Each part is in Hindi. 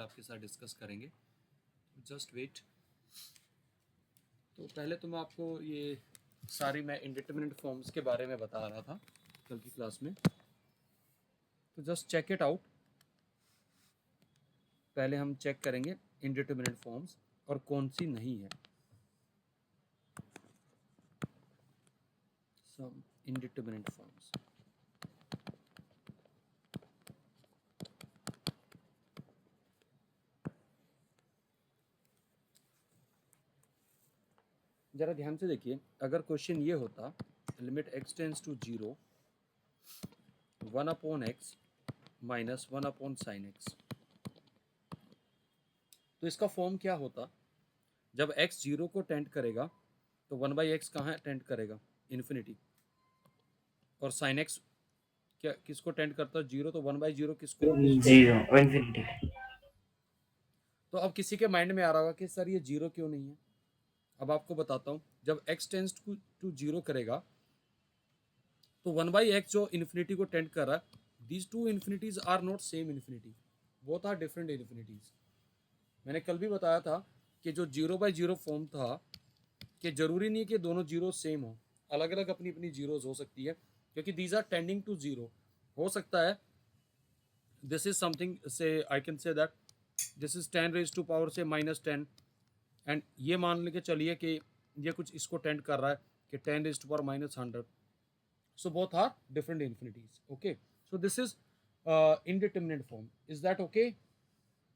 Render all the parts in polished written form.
आपके साथ डिस्कस करेंगे। Just wait. तो पहले तो मैं आपको ये सारी मैं इंडिटरमिनेट फॉर्म्स के बारे में बता रहा था कल की क्लास में, तो जस्ट चेक इट आउट। पहले हम चेक करेंगे इंडिटरमिनेट फॉर्म्स और कौन सी नहीं है। Some indeterminate forms. जरा ध्यान से देखिए, अगर क्वेश्चन ये होता limit x tends to 0 1/x minus 1/sin x, तो इसका फॉर्म क्या होता? जब x 0 को टेंड करेगा तो 1/x कहाँ टेंड करेगा? इन्फिनिटी। और sin x क्या किसको टेंड करता है? 0। तो 1/0 किसको? 0 इंफिनिटी। तो अब किसी के माइंड में आ रहा होगा कि सर ये 0 क्यों नहीं है। अब आपको बताता हूँ, जब x टेंस टू 0 करेगा तो 1/x जो इन्फिनिटी को टेंड कर रहा है, these two infinities are not same infinity, both are different infinities. मैंने कल भी बताया था कि जो 0/0 फॉर्म था कि जरूरी नहीं है कि दोनों जीरो सेम हो, अलग अलग अपनी अपनी जीरोज हो सकती है, क्योंकि दीज आर टेंडिंग टू 0। हो सकता है this is something say I can say that this is 10 raise to power say -10, and ये मान लेके चलिए कि ये कुछ इसको टेंड कर रहा है कि 10 raise to power -100। So both are different infinities. Okay. So this is indeterminate form. Is that okay?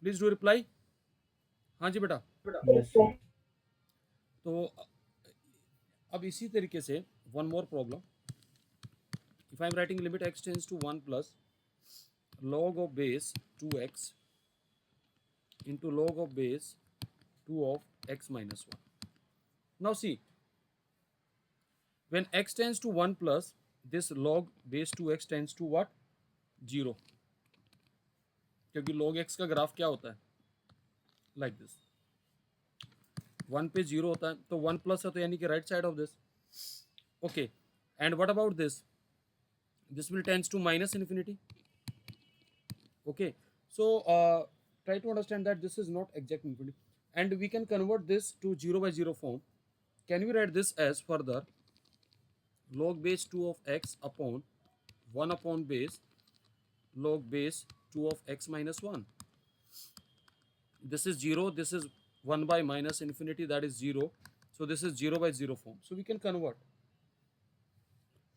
Please do reply. हाँ जी बेटा। यस तो अब इसी तरीके से one more problem. If I am writing limit x tends to 1 plus log of base 2x into log of base 2 of x minus 1. Now see, when x tends to 1 plus, this log base 2x tends to what? 0. क्योंकि log x का ग्राफ क्या होता है? Like this. 1 पे 0 होता है, तो 1 प्लस है तो यानी कि right side of this. Okay, and what about this? This will tends to minus infinity. Okay, so try to understand that this is not exact infinity, and we can convert this to 0/0 form. Can we write this as further log base 2 of x upon 1 upon base log base 2 of x minus 1? This is 0, this is 1 by minus infinity, that is 0. So this is 0/0 form. So we can convert.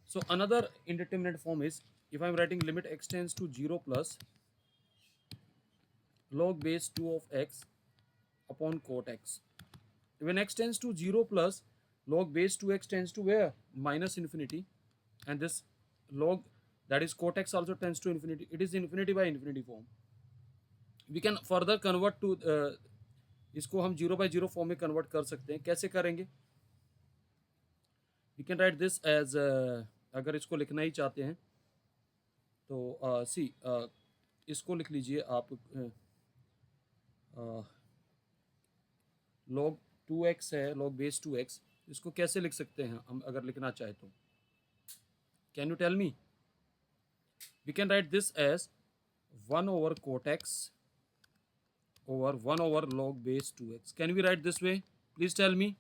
So another indeterminate form is, if I am writing limit x tends to 0 plus log base 2 of x upon cot x. When x tends to 0 plus log base 2x tends to where? Minus infinity. And this log, that is cot x, also tends to infinity. It is infinity by infinity form. We can further convert to इसको हम 0/0 फॉर्म में कन्वर्ट कर सकते हैं। कैसे करेंगे? We can write this as, अगर इसको लिखना ही चाहते हैं तो सी इसको लिख लीजिए आप, log 2x है, log base 2x, इसको कैसे लिख सकते हैं हम अगर लिखना चाहे तो? Can you tell me? We can write this as 1 over cot x over 1 over log base 2x. Can we write this way? Please tell me.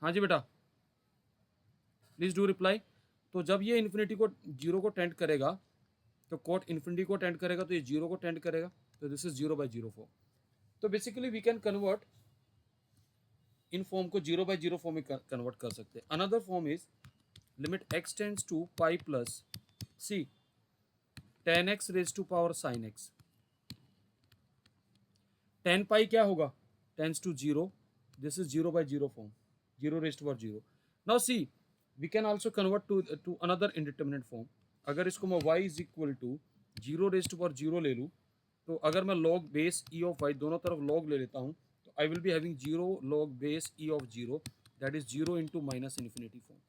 हाँ जी बेटा, प्लीज डू रिप्लाई। तो जब ये इन्फिनिटी को 0 को टेंड करेगा तो कोट इन्फिनिटी को टेंड करेगा, तो ये 0 को टेंड करेगा, तो दिस इज 0/0 फॉर्म। तो बेसिकली वी कैन कन्वर्ट इन फॉर्म को 0/0 फॉर्म में कन्वर्ट कर सकते हैं। Another form is limit x tends to pi plus see 10x raise to power sine x। 10 pi क्या होगा? Tends to 0, this is 0/0 form, 0 raise to power 0। Now see, we can also convert to another indeterminate form. अगर इसको मैं y is equal to 0 raise to power 0 ले लूँ, तो अगर मैं log base e of y दोनों तरफ log ले लेता हूँ, तो I will be having 0 log base e of 0, that is 0 into minus infinity form.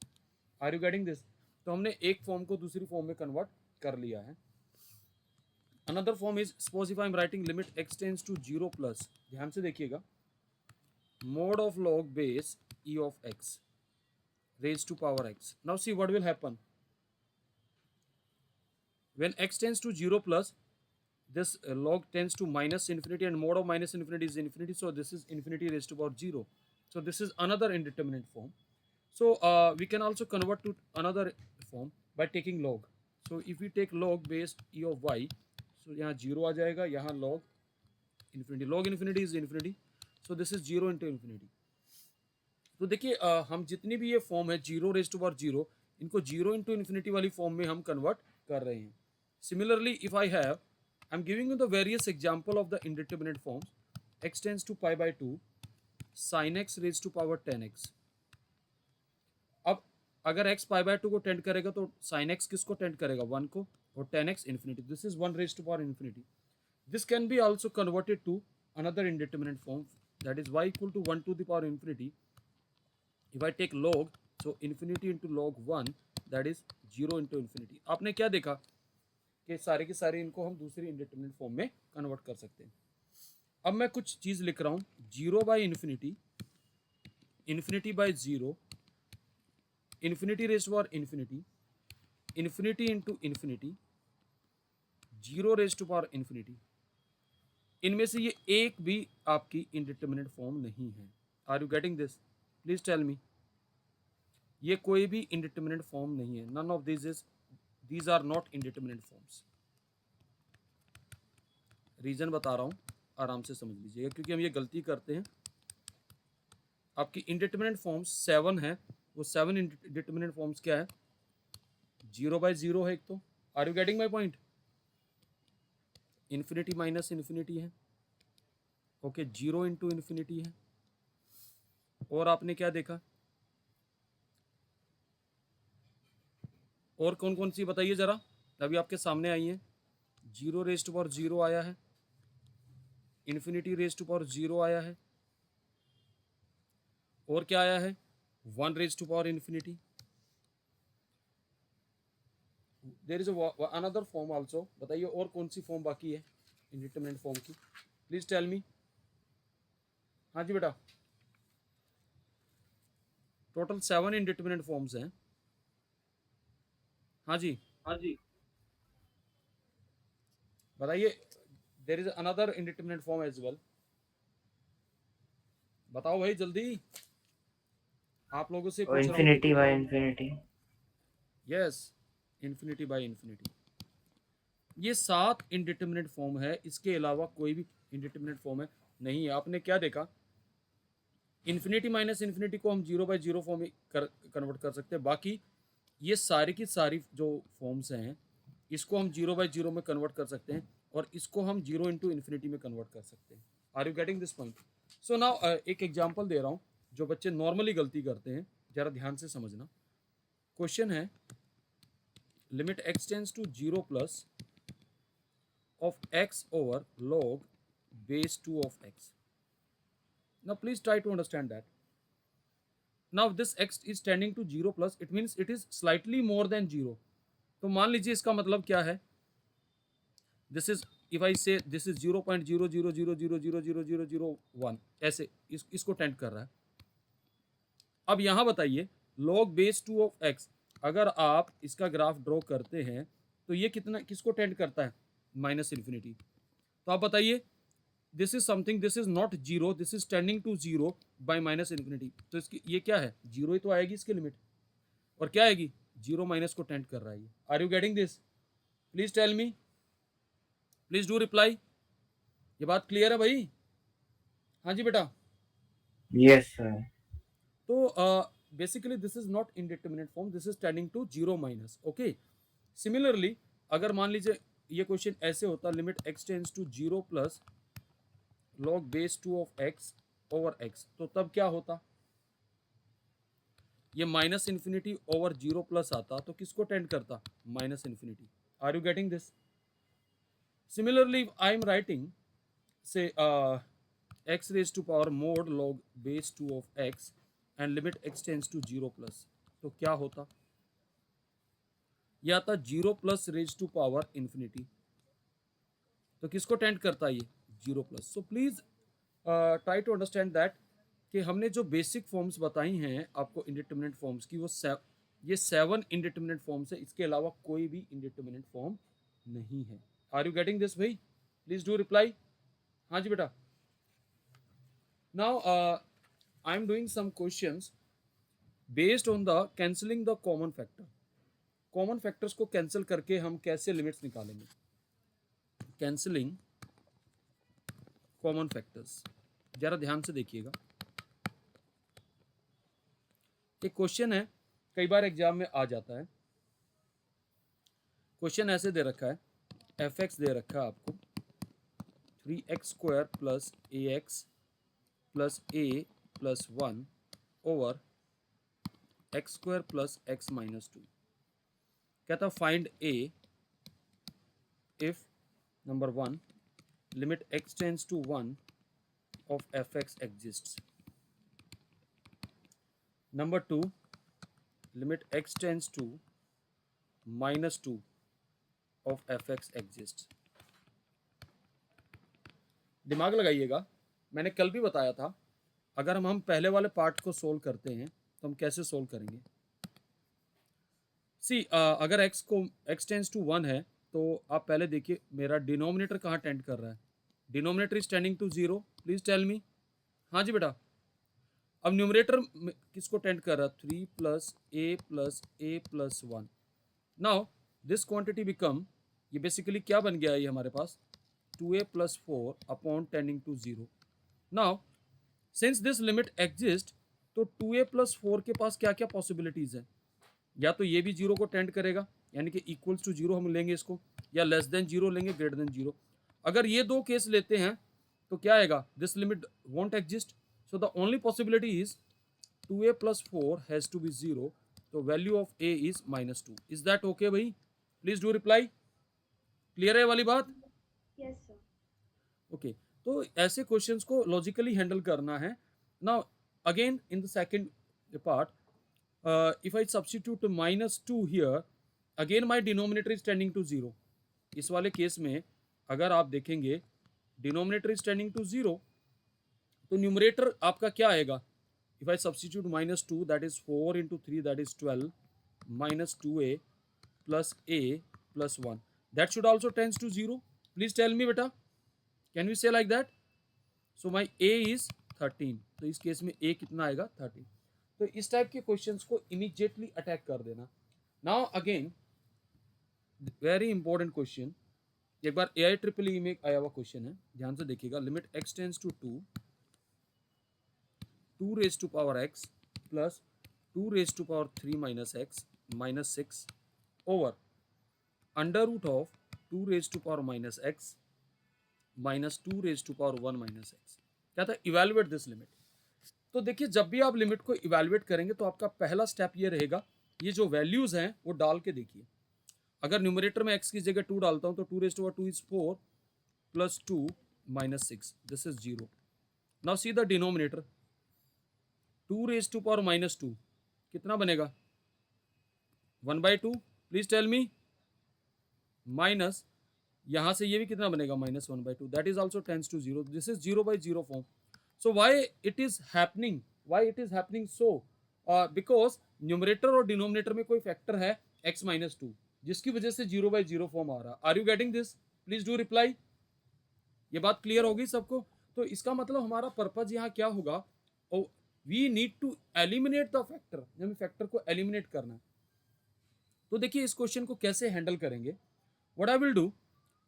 Are you getting this? तो हमने एक फॉर्म को दूसरी फॉर्म में कन्वर्ट कर लिया है। Another form is, suppose if I am writing limit x tends to 0 plus, ध्यान से देखिएगा, mod of log base e of x raised to power x. Now see what will happen when x tends to 0 plus, this log tends to minus infinity and mod of minus infinity is infinity, so this is infinity raised to power 0. So this is another indeterminate form. So we can also convert to another form by taking log. So if we take log base e of y, so यहाँ 0 आ जाएगा, यहाँ log infinity is infinity, so this is 0 into infinity. तो देखिए हम जितनी भी ये फॉर्म है 0 रेज टू पावर 0, इनको 0 इंटू इन्फिनिटी वाली फॉर्म में हम कन्वर्ट कर रहे हैं. Similarly if I have, I am giving you the various example of the indeterminate forms. x tends to pi by 2 sin x raise to power 10x. अब अगर x पाई बाय 2 को टेंड करेगा तो sin x किसको टेंड करेगा, 1 को, और 10x infinity. This is 1 raise to power infinity. This can be also converted to another indeterminate form, that is y equal to 1 to the power infinity. If I take log, so infinity into log 1, that is 0 into infinity. आपने क्या देखा कि सारे के सारे इनको हम दूसरी इंडिटरमिनेट फॉर्म में कन्वर्ट कर सकते हैं. अब मैं कुछ चीज़ लिख रहा हूँ, 0 by infinity, infinity by 0, infinity raise to power infinity, infinity into infinity, 0 raise to power infinity. इनमें से ये एक भी आपकी इंडिटरमिनेट फॉर्म नहीं है. Are you getting this? Please tell me. ये कोई भी इंडिटरमिनेट फॉर्म नहीं है. None of these are not indeterminate forms. Reason बता रहा हूं, आराम से समझ लीजिएगा, क्योंकि हम ये गलती करते हैं. आपकी इंडिटरमिनेट फॉर्म्स 7 है. वो 7 इंडिटरमिनेट फॉर्म्स क्या है? 0 बाई 0 है एक तो. Are you getting my point? Infinity minus infinity है, ओके, 0 इंटू इन्फिनिटी है. और आपने क्या देखा, और कौन कौन सी बताइए जरा, अभी आपके सामने आई है. 0 रेज टू पावर 0 आया है, इन्फिनिटी रेज टू पावर 0 आया है, और क्या आया है, 1 raise to power infinity. There is another form also. बताइए और कौन सी फॉर्म बाकी है इंडिटरमिनेट फॉर्म की, प्लीज टेल मी. हाँ जी बेटा, टोटल 7 इंडिटरमिनेट फॉर्म्स हैं. हाँ जी, हाँ जी, बताइए. There is another indeterminate form as well. बताओ भाई जल्दी, आप लोगों से पूछ रहा हूँ. Infinity by infinity. Yes, infinity by infinity. ये 7 इंडिटरमिनेट फॉर्म है, इसके अलावा कोई भी इंडिटरमिनेट फॉर्म है नहीं है. आपने क्या देखा, इन्फिनिटी माइनस इन्फिनिटी को हम 0 बाई 0 फॉर्म में कन्वर्ट कर सकते हैं. बाकी ये सारी की सारी जो फॉर्म्स हैं, इसको हम 0 बाई 0 में कन्वर्ट कर सकते हैं, और इसको हम 0 इंटू इन्फिनिटी में कन्वर्ट कर सकते हैं. Are you getting this point? So now एक एग्जाम्पल दे रहा हूँ जो बच्चे नॉर्मली गलती करते हैं, जरा ध्यान से समझना. क्वेश्चन है, limit x tends to 0 plus of x over log base 2 of x. Now please try to understand that. Now this x is tending to 0 plus, it means it is slightly more than 0. तो मान लीजिए इसका मतलब क्या है, this is, if I say this is 0.0000000001, ऐसे इसको टेंड कर रहा है. अब यहाँ बताइए log base 2 of x, अगर आप इसका ग्राफ ड्रॉ करते हैं तो ये कितना किसको टेंड करता है, माइनस इन्फिनिटी. तो आप बताइए, this is something, this is not 0, this is tending to 0 by minus infinity. तो इसकी ये क्या है, 0 ही तो आएगी इसकी लिमिट, और क्या आएगी, 0 माइनस को टेंड कर रहा है. Are you getting this? Please tell me, please do reply. ये बात क्लियर है भाई? हाँ जी बेटा. Yes sir. तो basically this is not indeterminate form, this is tending to 0 minus. Okay, similarly अगर मान लीजिए ये क्वेश्चन ऐसे होता, limit x tends to 0 plus log base 2 of x over x, तो तब क्या होता, ये माइनस इन्फिनिटी ओवर 0 प्लस आता, तो किसको टेंड करता, minus infinity. Are you getting this? Similarly I am writing say x raise to power mod log base 2 of x and limit x tends to 0 plus, तो क्या होता, यह आता 0 plus raise to power infinity. तो किसको टेंड करता है ये, 0 plus. So please try to understand that कि हमने जो बेसिक फॉर्म्स बताई हैं आपको इंडिटरमिनेट फॉर्म्स की, वो ये 7 इंडिटरमिनेट फॉर्म्स है, इसके अलावा कोई भी इंडिटरमिनेट फॉर्म नहीं है. आर यू गेटिंग दिस भाई? Please do reply. हाँ जी बेटा. Now I am doing some questions based on the cancelling the common factor. Common factors को कैंसिल करके हम कैसे लिमिट्स निकालेंगे. Cancelling common factors. जरा ध्यान से देखिएगा. एक क्वेश्चन है, कई बार एग्जाम में आ जाता है. क्वेश्चन ऐसे दे रखा है, एफ एक्स दे रखा है आपको 3x² plus a x plus a plus 1 over x² plus x minus 2. कहता find a if number 1 limit x tends to 1 of f x exists. Number 2 limit x tends to minus 2 of f x exist. दिमाग लगाइएगा. मैंने कल भी बताया था, अगर हम पहले वाले पार्ट को सोल्व करते हैं तो हम कैसे सोल्व करेंगे. सी अगर x टेंड्स टू 1 है तो आप पहले देखिए मेरा डिनोमिनेटर कहाँ टेंड कर रहा है. Denominator is tending to 0. Please tell me. हाँ जी बेटा. अब न्यूमरेटर किसको टेंड कर रहा है, 3 plus a plus 1. Now this quantity become, ये बेसिकली क्या बन गया है ये हमारे पास 2a plus 4 upon tending to 0. Now since this limit exist तो 2a प्लस 4 के पास क्या क्या पॉसिबिलिटीज है. या तो ये भी 0 को टेंड करेगा यानी कि इक्वल्स टू 0 हम लेंगे इसको, या लेस देन 0 लेंगे, ग्रेटर देन 0. अगर ये दो केस लेते हैं तो क्या आएगा, this limit won't exist. So the only possibility is 2a plus 4 has to be 0. तो value of a is minus 2. Is that okay भाई? Please do reply. क्लियर है वाली बात? Yes sir. ओके. तो ऐसे क्वेश्चंस को लॉजिकली हैंडल करना है. Now again in the second part, if I substitute minus 2 here, again my denominator is tending to 0. इस वाले केस में अगर आप देखेंगे डिनोमिनेटर इज टेंडिंग टू 0 तो न्यूमरेटर आपका क्या आएगा. If I substitute minus 2 that is 4 into 3 that is 12 minus 2a plus a plus 1 that should also tends to 0. Please tell me बेटा, can we say like that. So my a is 13. तो इस केस में a कितना आएगा, 13. तो इस टाइप के क्वेश्चंस को इमीडिएटली अटैक कर देना. Now again very important question, एक बार AIEEE में आया हुआ क्वेश्चन है, ध्यान से देखिएगा. Limit x tends to 2 raise to power x plus 2 raise to power 3 minus x minus 6 over under root of 2 raise to power minus x minus 2 raise to power 1 minus x. क्या था, इवेलुएट दिस लिमिट. तो देखिए जब भी आप लिमिट को इवेलुएट करेंगे तो आपका पहला स्टेप ये रहेगा, ये जो वैल्यूज हैं वो डाल के देखिए. अगर न्यूमरेटर में x की जगह 2 डालता हूं तो 2 raise to power 2 is 4 plus 2 minus 6 this is 0. Now see the denominator 2 raise to power minus 2 कितना बनेगा, 1/2. Please tell me. माइनस यहां से ये भी कितना बनेगा, minus 1/2 that is also tends to 0. This is 0/0 form. So why it is happening? Why it is happening so? Because numerator और डिनोमिनेटर में कोई फैक्टर है x माइनस 2 जिसकी वजह से 0/0 फॉर्म आ रहा. Are you getting this? Please do reply. ये बात क्लियर होगी सबको. तो इसका मतलब हमारा पर्पज यहाँ क्या होगा, we need to eliminate the factor. हमें फैक्टर को एलिमिनेट करना है. तो देखिए इस क्वेश्चन को कैसे हैंडल करेंगे. व्हाट आई विल डू,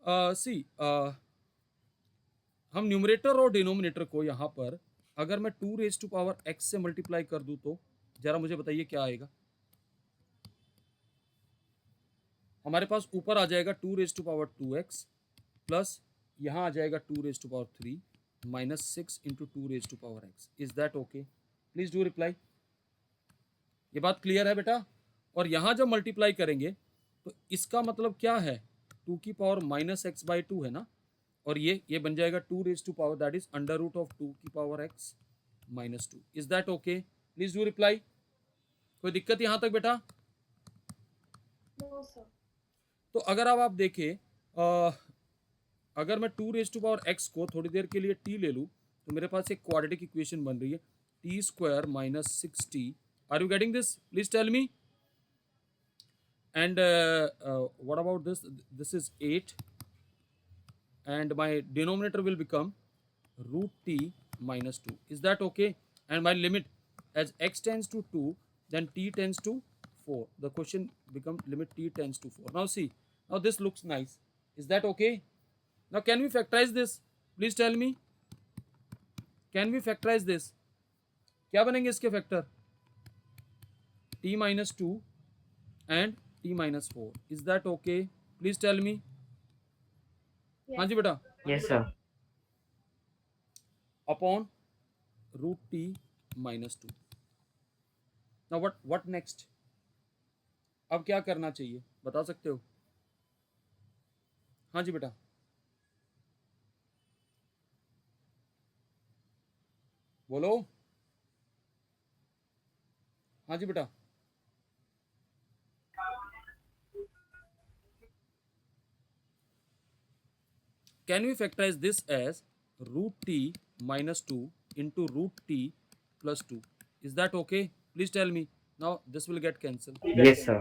सी हम न्यूमरेटर और डिनोमिनेटर को यहाँ पर अगर मैं 2 रेज टू पावर x से मल्टीप्लाई कर दूं तो जरा मुझे बताइए क्या आएगा. हमारे पास ऊपर आ जाएगा 2 raise to power 2x plus यहाँ आ जाएगा 2 raise to power 3 minus 6 into 2 raise to power x. Is that okay? Please do reply. ये बात क्लियर है बेटा. और यहाँ जब मल्टीप्लाई करेंगे तो इसका मतलब क्या है, 2 की पावर माइनस x/2 है ना, और ये बन जाएगा 2 raise to power that is under root of 2 की power x minus 2. Is that okay? Please do reply. कोई दिक्कत यहां तक बेटा? No sir. तो अगर अब आप देखें, अगर मैं 2 रेज टू पावर x को थोड़ी देर के लिए t ले लूं तो मेरे पास एक क्वाड्रेटिक इक्वेशन बन रही है t² minus 6t. Are you getting this? Please tell me. And what about this? This is 8 and my denominator will become root t minus 2. Is that okay? And my limit as x tends to 2, then t tends to 4. The question becomes limit t tends to 4. Now see, now this looks nice. Is that okay? Now can we factorize this? Please tell me. Can we factorize this? क्या बनेंगे इसके factor? t minus 2 and t minus 4. Is that okay? Please tell me. हाँ Yes. जी बेटा. Yes, sir. Upon root t minus 2. Now what next? अब क्या करना चाहिए बता सकते हो? हाँ जी बेटा. बोलो. हाँ जी बेटा. Can we factorize this as root t minus 2 into root t plus 2? Is that okay? Please tell me. Now this will get cancelled. Yes, sir.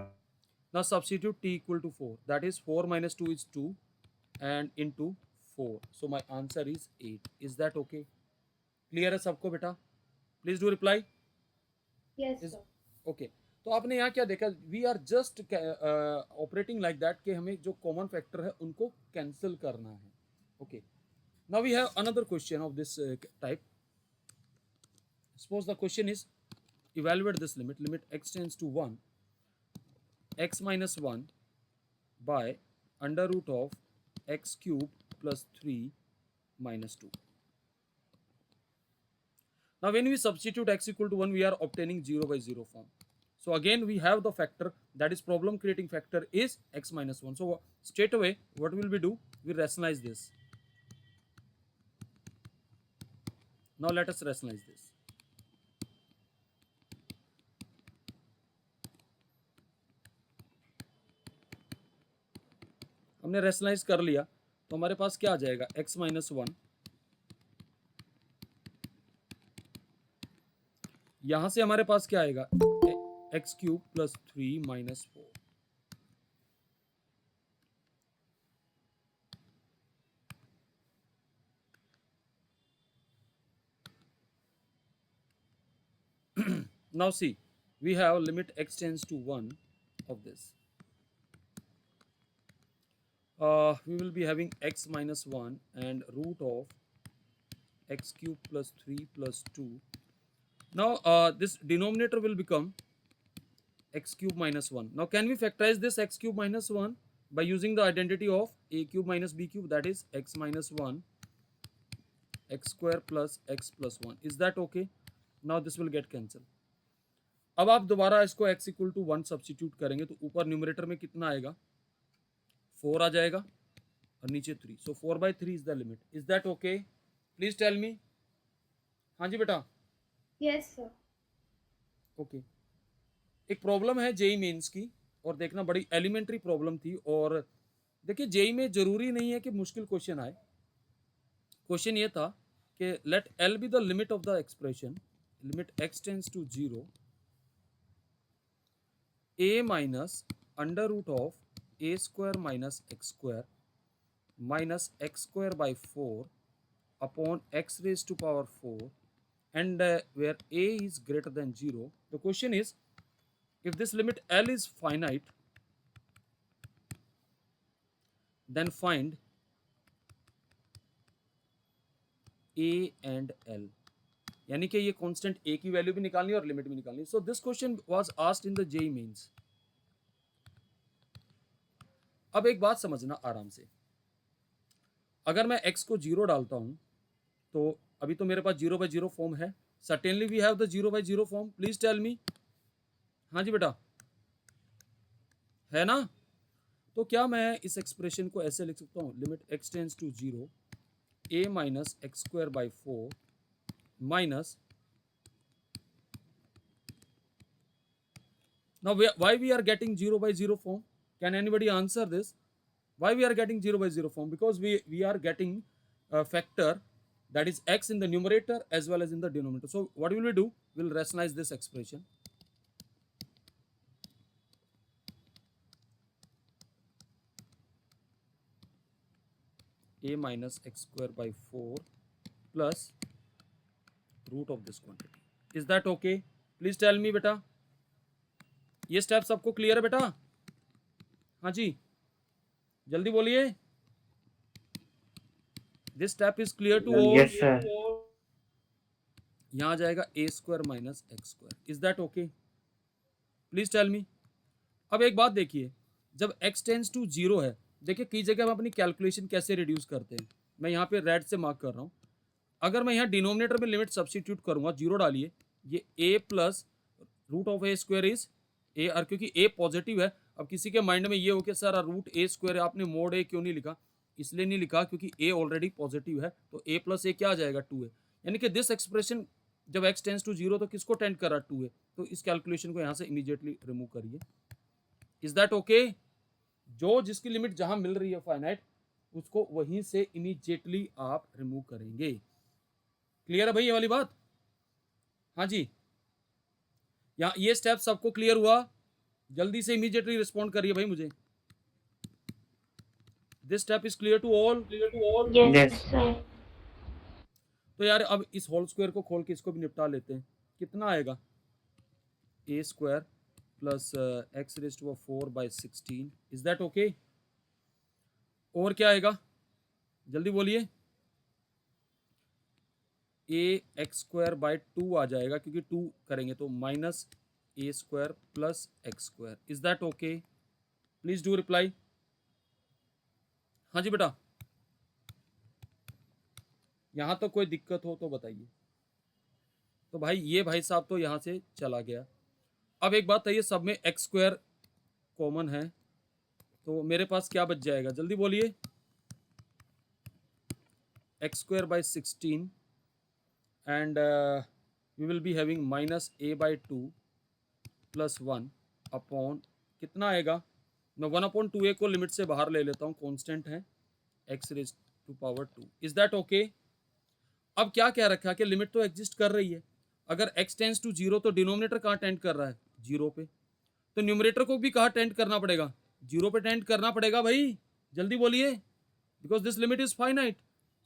Now substitute t equal to 4. That is 4 minus 2 is 2 and into 4. So my answer is 8. Is that okay? Clear है सबको बेटा? Please do reply. Yes, Is sir. okay. तो आपने यहाँ क्या देखा? We are just operating like that कि हमें जो common factor है उनको cancel करना है. Okay. Now we have another question of this type. Suppose the question is evaluate this limit. Limit x tends to 1, x minus 1 by under root of x cube plus 3 minus 2. Now when we substitute x equal to 1, we are obtaining 0 by 0 form. So again we have the factor, that is problem creating factor is x minus 1. So straight away what will we do? We rationalize this. Now let us rationalize this. हमने रैशनलाइज कर लिया तो हमारे पास क्या आ जाएगा? x माइनस 1, यहां से हमारे पास क्या आएगा? x cube plus 3 minus 4. Now see, we have limit x tends to 1 of this. We will be having x minus 1 and root of x cube plus 3 plus 2. Now this denominator will become x cube minus 1. Now can we factorize this x cube minus 1 by using the identity of a cube minus b cube, that is x minus 1 x square plus x plus 1. Is that okay? Now this will get cancelled. अब आप दोबारा इसको x इक्वल टू 1 सब्सटीट्यूट करेंगे तो ऊपर न्यूमरेटर में कितना आएगा? 4 आ जाएगा और नीचे 3. So 4/3 is the limit. Is that okay? Please tell me. हाँ जी बेटा. Yes, sir. ओके. एक प्रॉब्लम है जेई मेंस की और देखना बड़ी एलिमेंट्री प्रॉब्लम थी. और देखिए जेई में जरूरी नहीं है कि मुश्किल क्वेश्चन आए. क्वेश्चन ये था कि let L be the limit of the expression limit x tends to 0 a minus under root of a square minus x square minus x square by 4 upon x raised to power 4 and where a is greater than 0. The question is, if this limit L is finite, then find a and L. यानी कि ये कांस्टेंट a की वैल्यू भी निकालनी है और लिमिट भी निकालनी है. So this question was asked in the JEE Mains. अब एक बात समझना आराम से. अगर मैं x को 0 डालता हूं तो अभी तो मेरे पास 0/0 फॉर्म है. Certainly we have the 0/0 form. Please tell me. हाँ जी बेटा, है ना? तो क्या मैं इस एक्सप्रेशन को ऐसे लिख सकता हूं? Limit x tends to 0 a minus x square by 4 minus, now why we are getting 0/0 form? Can anybody answer this? Why we are getting 0/0 form? Because we are getting a factor that is x in the numerator as well as in the denominator. So what will we do? We'll rationalize this expression. a minus x square by 4 plus root of this quantity. Is that okay? Please tell me बेटा, ये स्टेप सबको क्लियर है बेटा? हाँ जी, जल्दी बोलिए. This step is clear to all. Yes, sir. यहाँ आ जाएगा a square minus x square. Is that okay? Please tell me. अब एक बात देखिए, जब x टेंस टू 0 है, देखिए कई जगह हम अपनी कैलकुलेशन कैसे रिड्यूस करते हैं. मैं यहाँ पे रेड से मार्क कर रहा हूँ. अगर मैं यहाँ डिनोमिनेटर में लिमिट सब्स्टिट्यूट करूंगा, 0 डालिए, ये a plus root of a square is a, और क्योंकि a पॉजिटिव है, अब किसी के माइंड में ये हो कि सर रूट ए स्क्वायर आपने मोड ए क्यों नहीं लिखा? इसलिए नहीं लिखा क्योंकि a ऑलरेडी पॉजिटिव है, तो a प्लस ए क्या आ जाएगा 2 है. यानी कि दिस एक्सप्रेशन जब x टेंस टू 0 तो किसको टेंड कर रहा है? 2 है. तो इस कैलकुलेशन को यहाँ से इमीडिएटली रिमूव करिए. Is that okay? जो जिसकी लिमिट जहां मिल रही है फाइनाइट, उसको वहीं से इमीडिएटली आप रिमूव करेंगे. क्लियर है भाई ये वाली बात? हाँ जी, यहाँ ये स्टेप सबको क्लियर हुआ? जल्दी से इमीडिएटली रिस्पॉन्ड करिए भाई मुझे. This step is clear to all? Yes. sir. तो यार अब इस होल स्क्वायर को खोल के इसको भी निपटा लेते हैं. कितना आएगा? a square plus x raise to 4 by 16. Is that okay? और क्या आएगा? जल्दी बोलिए. ए एक्स स्क्वायर बाई 2 आ जाएगा, क्योंकि 2 करेंगे तो minus a square plus x square. Is that okay? Please do reply. हाँ जी बेटा, यहां तो कोई दिक्कत हो तो बताइए. तो भाई ये भाई साहब तो यहां से चला गया. अब एक बात है, सब में एक्स स्क्वायर कॉमन है, तो मेरे पास क्या बच जाएगा? जल्दी बोलिए. X square by 16 and we will be having minus a by 2 plus 1 upon कितना आएगा? मैं 1/2a को लिमिट से बाहर ले लेता हूँ, कांस्टेंट है x raise to power 2. Is that okay? अब क्या कह रखा है कि लिमिट तो एग्जिस्ट कर रही है. अगर x टेंस टू 0 तो डिनोमिनेटर कहाँ टेंड कर रहा है? 0 पे. तो न्यूमरेटर को भी कहाँ टेंड करना पड़ेगा? 0 पे टेंड करना पड़ेगा भाई. जल्दी बोलिए, because this limit is finite.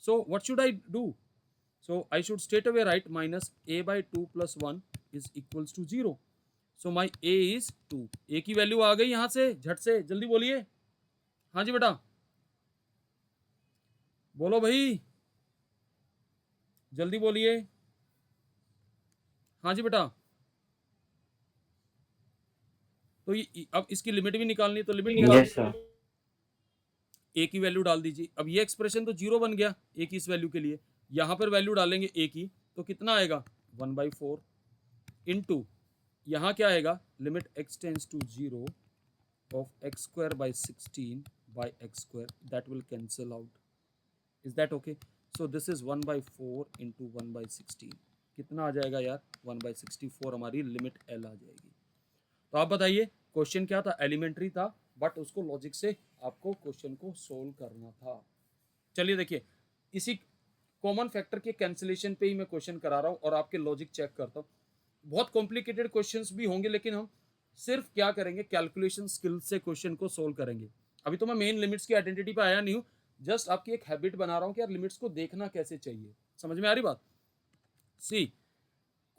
So what should I do? So I should straight away write minus a by 2 plus 1 is equals to 0. So my a is 2. a की वैल्यू आ गई यहां से झट से. जल्दी बोलिए. हाँ जी बेटा, बोलो भाई, जल्दी बोलिए. हाँ जी बेटा. तो ये अब इसकी लिमिट भी निकालनी है, तो लिमिट निकाल. Yes, sir. a की वैल्यू डाल दीजिए. अब ये एक्सप्रेशन तो 0 बन गया a की इस वैल्यू के लिए. यहां पर वैल्यू डालेंगे a की, तो कितना आएगा? 1/4 इंटू यहाँ क्या आएगा? Limit x tends to 0 of x square by 16 by x square. That will cancel out. Is that okay? So this is 1/4 into 1/16. कितना आ जाएगा यार? 1/64 हमारी लिमिट l आ जाएगी. तो आप बताइए, क्वेश्चन क्या था? एलिमेंट्री था, बट उसको लॉजिक से आपको क्वेश्चन को सोल्व करना था. चलिए देखिए, इसी कॉमन फैक्टर के कैंसिलेशन पे ही मैं क्वेश्चन करा रहा हूँ और आपके लॉजिक चेक करता हूँ. बहुत कॉम्प्लिकेटेड क्वेश्चंस भी होंगे, लेकिन हम सिर्फ क्या करेंगे? कैलकुलेशन स्किल से क्वेश्चन को सोल्व करेंगे. अभी तो मैं मेन लिमिट्स की आइडेंटिटी पे आया नहीं हूँ, जस्ट आपकी एक हैबिट बना रहा हूँ कि यार लिमिट्स को देखना कैसे चाहिए. समझ में आ रही बात? सी,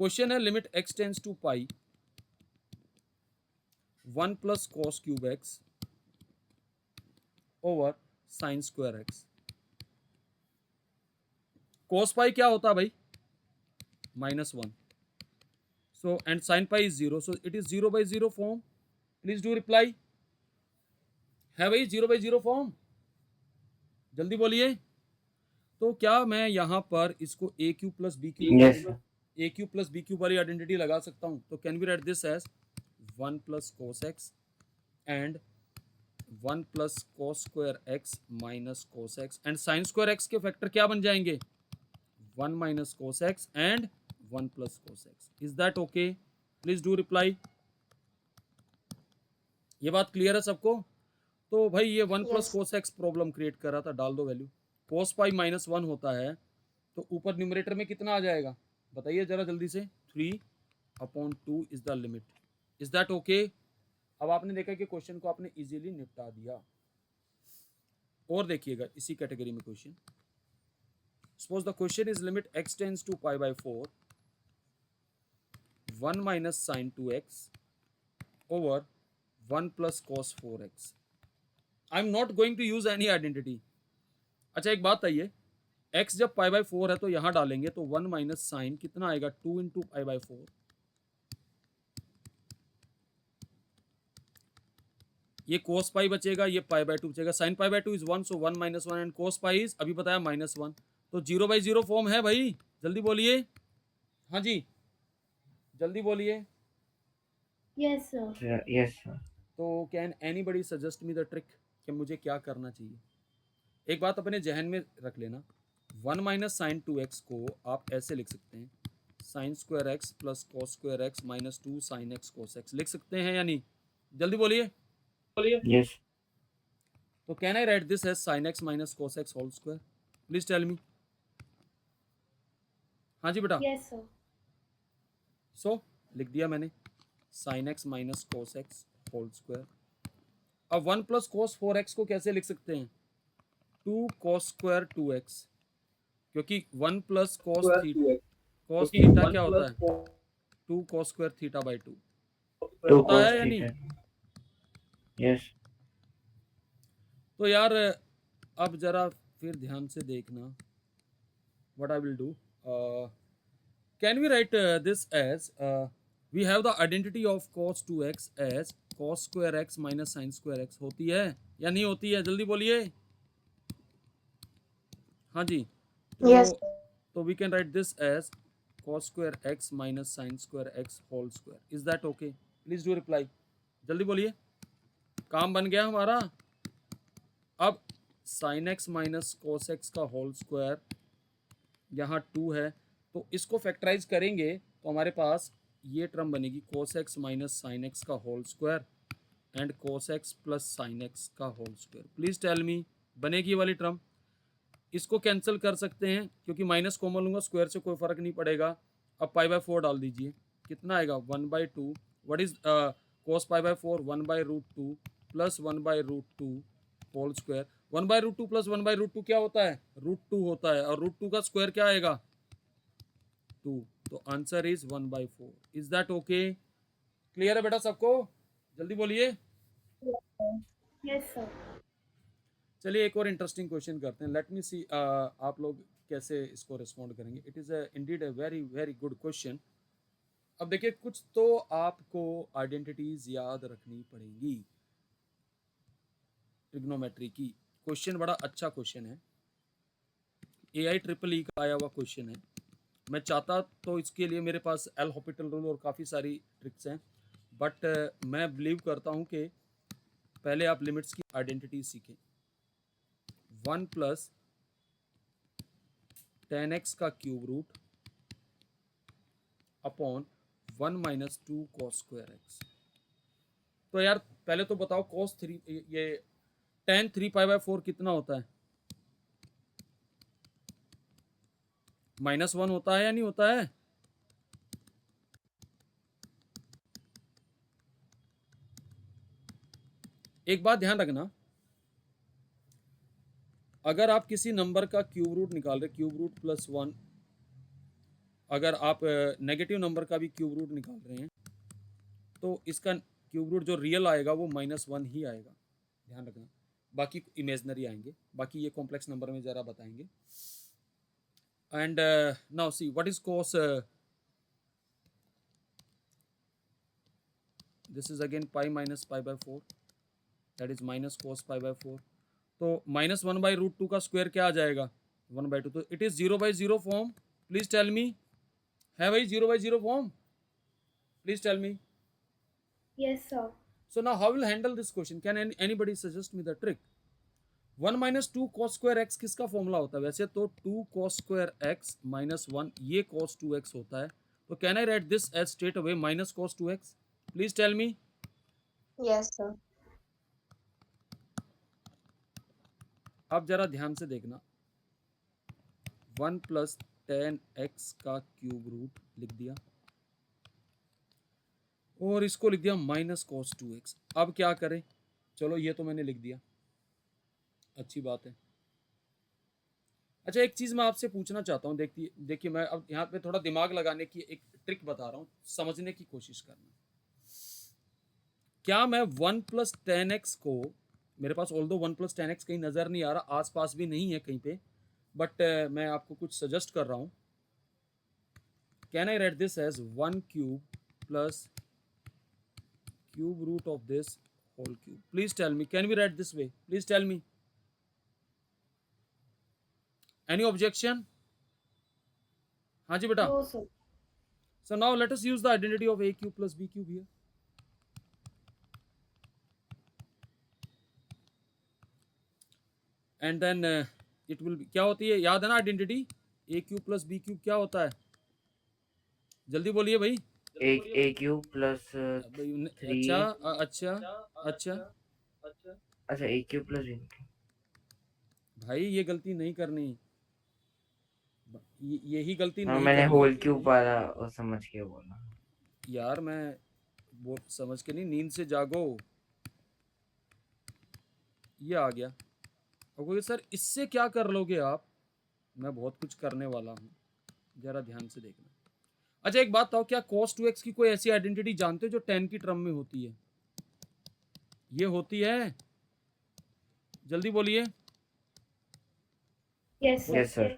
क्वेश्चन है limit x tends to pi 1 plus cos cube x over sine square x. cos pi क्या होता है भाई? -1. So and sin pi is 0. So it is 0/0 form. Please do reply. है भाई 0/0 फॉर्म? जल्दी बोलिए. तो क्या मैं यहाँ पर इसको a cube plus b cube Yes, sir. a cube plus b cube वाली आइडेंटिटी लगा सकता हूँ? तो can we write this as 1 plus cos x and 1 plus cos square x minus cos x, and sine square x के फैक्टर क्या बन जाएंगे? 1 minus cos x and 1 plus cos x. Is that okay? Please do reply. ये बात क्लियर है सबको? तो भाई ये 1 plus Yes. Cos x problem create कर रहा था. डाल दो वैल्यू. कोस पाई -1 होता है, तो ऊपर न्यूमरेटर में कितना आ जाएगा? बताइए जरा जल्दी से. 3/2 is the limit. Is that okay? अब आपने देखा कि क्वेश्चन को आपने इजीली निपटा दिया. और देखिएगा इसी कैटेगरी में question. Suppose the question is limit x tends to pi by 4 1 minus sine 2x over 1 plus cos 4x. I am not going to use any identity. अच्छा एक बात आइए, x जब पाई बाय 4 है तो यहां डालेंगे तो 1 माइनस साइन कितना आएगा 2 इंटू पाई बाय 4. ये कोस पाई बचेगा, ये पाई बाय 2 बचेगा. Sine pi by 2 is 1, so 1 minus 1 and cos pi is अभी बताया -1. तो 0/0 फॉर्म है भाई, जल्दी बोलिए. हाँ जी जल्दी बोलिए. Yes, sir. Yes, sir. तो can anybody suggest me the trick कि मुझे क्या करना चाहिए. एक बात अपने जहन में रख लेना, 1 माइनस साइन 2x को आप ऐसे लिख सकते हैं, sine square x plus cos square x minus 2 sine x cos x. लिख सकते हैं या नहीं, जल्दी बोलिए. Yes. तो can I write this as sine x minus cos x whole square. Please tell me. हाँ जी बेटा. Yes, sir. सो लिख दिया मैंने, sine x minus cos x whole square. अब 1 प्लस कॉस 4x को कैसे लिख सकते हैं, 2 कॉस स्क्वायर 2x, क्योंकि 1 प्लस कॉस थीटा क्या होता है 2 कॉस स्क्वायर थीटा बाई 2 2 होता cos है या नहीं. theta. Yes. तो यार अब जरा फिर ध्यान से देखना, what I will do. Can we write this as we have the identity of cos 2x as cos square x minus sine square x. होती है या नहीं होती है, जल्दी बोलिए. हाँ जी. Yes. तो we can write this as cos square x minus sine square x whole square. Is that okay? Please do reply, जल्दी बोलिए. काम बन गया हमारा. अब sine x minus cos x का होल स्क्वायर यहाँ 2 है, तो इसको फैक्टराइज करेंगे तो हमारे पास ये टर्म बनेगी cos x minus sine x का whole square and cos x plus sine x का whole square. Please tell me, बनेगी ये वाली टर्म. इसको कैंसिल कर सकते हैं क्योंकि माइनस कॉमन लूंगा, स्क्वायर से कोई फर्क नहीं पड़ेगा. अब पाई बाय 4 डाल दीजिए, कितना आएगा 1/2. What is cos pi by 4 1/√2 plus 1/√2 whole square. 1/√2 plus 1/√2 क्या होता है, √2 होता है, और √2 का स्क्वायर क्या आएगा 2. तो answer is 1/4. Is that okay? Clear है बेटा सबको, जल्दी बोलिए. Yes, sir. चलिए एक और इंटरेस्टिंग क्वेश्चन करते हैं. लेट मी सी आप लोग कैसे इसको रिस्पॉन्ड करेंगे. It is indeed a very very good question. अब देखिए कुछ तो आपको आइडेंटिटीज याद रखनी पड़ेंगी ट्रिग्नोमेट्री की. क्वेश्चन बड़ा अच्छा क्वेश्चन है, AIEEE का आया हुआ क्वेश्चन है. मैं चाहता तो इसके लिए मेरे पास एल हॉपिटल रूल और काफ़ी सारी ट्रिक्स हैं, बट मैं बिलीव करता हूँ कि पहले आप लिमिट्स की आइडेंटिटी सीखें. 1 प्लस 10x का cube root upon 1 minus 2 cos square x. तो यार पहले तो बताओ cos 3 ये tan 3π/4 कितना होता है, -1 होता है या नहीं होता है. एक बात ध्यान रखना, अगर आप किसी नंबर का क्यूब रूट निकाल रहे, क्यूब रूट प्लस 1, अगर आप नेगेटिव नंबर का भी क्यूब रूट निकाल रहे हैं तो इसका क्यूब रूट जो रियल आएगा वो -1 ही आएगा, ध्यान रखना. बाकी इमेजनरी आएंगे, बाकी ये कॉम्प्लेक्स नंबर में ज़रा बताएंगे. And now see what is cos, this is again pi minus π/4, that is minus cos π/4. तो -1/√2 का स्क्वायर क्या आ जाएगा 1/2. तो it is 0/0 form. Please tell me, है भाई 0/0 form? Please tell me. Yes, sir. So now how will handle this question? Can anybody suggest me the trick? 1 minus 2 cos square x किसका फॉर्मूला होता है? वैसे तो 2 cos स्क्वायर एक्स माइनस 1 ये cos 2x होता है. तो can I write this as straight away minus cos 2x? Please tell me. Yes, sir. अब जरा ध्यान से देखना, 1 प्लस 10x का क्यूब रूट लिख दिया और इसको लिख दिया माइनस cos 2x. अब क्या करें, चलो ये तो मैंने लिख दिया. अच्छी बात है। अच्छा, एक चीज़ मैं आपसे पूछना चाहता हूँ, देखिए देखिए, मैं अब यहाँ पे थोड़ा दिमाग लगाने की एक ट्रिक बता रहा हूँ, समझने की कोशिश करना। क्या मैं 1 + 10x को, मेरे पास ऑल्दो 1 + 10x कहीं नज़र नहीं आ रहा, आसपास भी नहीं है कहीं पे, बट मैं आपको कुछ सजेस्ट कर रहा हूँ। Can I write this as 1³ plus cube root of this whole cube? Please tell me, can we write this way? Please tell me, any objection? हाँ जी बेटा। No, sir. So now let us use the identity of a cube plus b cube here. And then it will be, क्या होती है, याद है ना identity? a cube plus b cube क्या होता है? जल्दी बोलिए भाई। A क्यूब प्लस भाई, 3। अच्छा अच्छा अच्छा। अच्छा, A cube plus B cube. भाई ये गलती नहीं करनी, यही गलती हाँ, नहीं मैंने करनी। होल क्यूब वाला वो समझ के बोला। यार मैं वो समझ के नहीं, नींद से जागो। ये आ गया। अब कोई सर इससे क्या कर लोगे आप? मैं बहुत कुछ करने वाला हूँ, जरा ध्यान से देखना। अच्छा एक बात बताओ, क्या cos 2x की कोई ऐसी आइडेंटिटी जानते हो जो 10 की टर्म में होती है? ये होती है, जल्दी बोलिए। Yes, sir. Yes sir.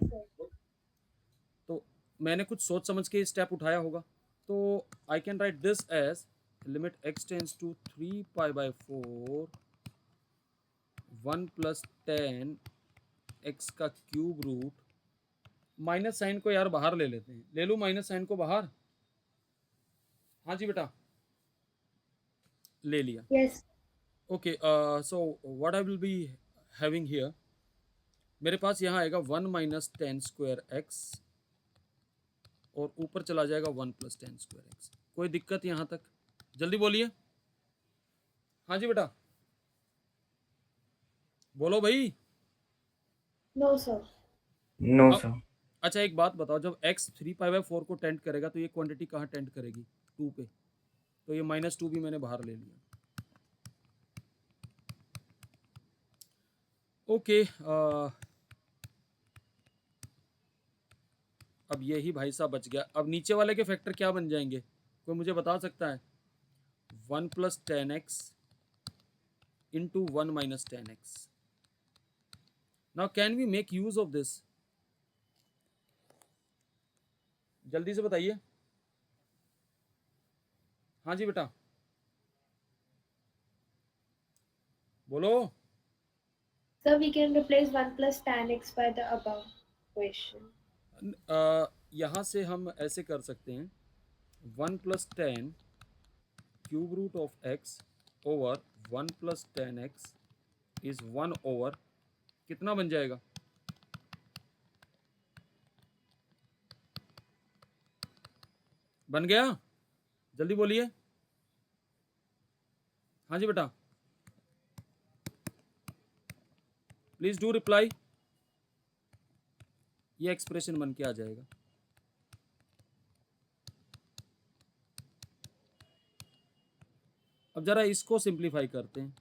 तो मैंने कुछ सोच समझ के स्टेप उठाया होगा। तो I can write this as limit x tends to 3π/4 1 + 10 x का क्यूब रूट, माइनस साइन को यार बाहर ले लेते हैं, ले लूँ माइनस साइन को बाहर? हाँ जी बेटा, ले लिया। Yes. Okay, so what I will be having here, मेरे पास यहाँ आएगा 1 - 10² x और ऊपर चला जाएगा 1 + 10² x। कोई दिक्कत यहाँ तक? जल्दी बोलिए। हाँ जी बेटा, बोलो भाई। No, sir. नो अब सर। अच्छा एक बात बताओ, जब x 3π/4 को टेंड करेगा तो ये क्वांटिटी कहाँ टेंड करेगी? 2 पे, तो ये -2 भी मैंने बाहर ले लिया। ओके, अब यही भाई साहब बच गया। अब नीचे वाले के फैक्टर क्या बन जाएंगे, कोई मुझे बता सकता है? 1 + 10x into 1 - 10x। Now can we make use of this? जल्दी से बताइए। हाँ जी बेटा, बोलो। Sir, we can replace 1 + 10x by the above question. यहाँ से हम ऐसे कर सकते हैं, 1 + 10 cube root of x over 1 + 10x is 1 over, कितना बन जाएगा? बन गया? जल्दी बोलिए। हाँ जी बेटा, प्लीज डू रिप्लाई। ये एक्सप्रेशन बन के आ जाएगा। अब जरा इसको सिंप्लीफाई करते हैं।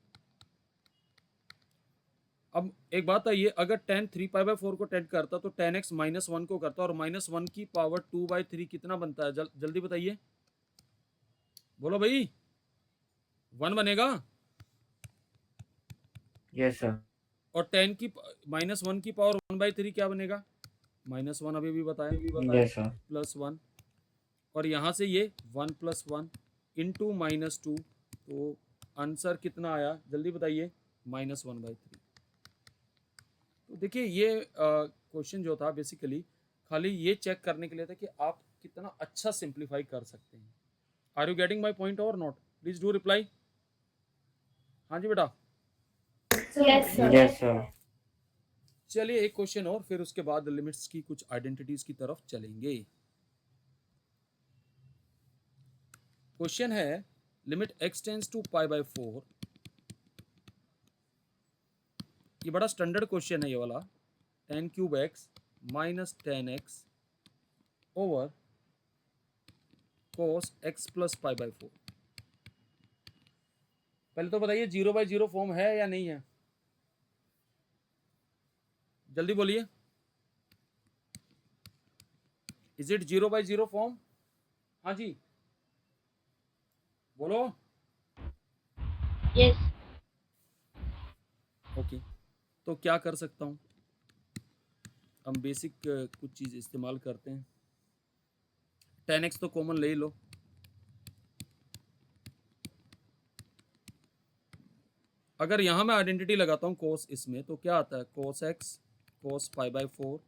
अब एक बात आइए, अगर 10 3π/4 को 10 करता तो 10x -1 को करता, और -1 की पावर 2/3 कितना बनता है? जल्दी बताइए, बोलो भाई। 1 बनेगा। Yes sir. और 10 की -1 की पावर 1/3 क्या बनेगा? -1 अभी भी बताया, यस सर। +1। और यहाँ से ये 1 + 1 इंटू -2, तो आंसर कितना आया जल्दी बताइए? -1/3। तो देखिए ये क्वेश्चन जो था बेसिकली खाली ये चेक करने के लिए था कि आप कितना अच्छा सिंप्लीफाई कर सकते हैं। Are you getting my point और नॉट? Please do reply. हाँ जी बेटा। Yes, sir. Yes sir. चलिए एक क्वेश्चन और, फिर उसके बाद लिमिट्स की कुछ आइडेंटिटीज की तरफ चलेंगे। क्वेश्चन है, लिमिट x टेंस टू π/4। ये बड़ा स्टैंडर्ड क्वेश्चन है ये वाला। 10³ x - 10x over cos x + π/4। पहले तो बताइए 0/0 फॉर्म है या नहीं है? जल्दी बोलिए। Is it 0/0 form? हाँ जी बोलो। Yes. ओके तो क्या कर सकता हूँ, हम बेसिक कुछ चीज़ इस्तेमाल करते हैं। 10x तो कॉमन ले ही लो। अगर यहाँ मैं आइडेंटिटी लगाता हूँ कोस इसमें, तो क्या आता है, cos x cos π/4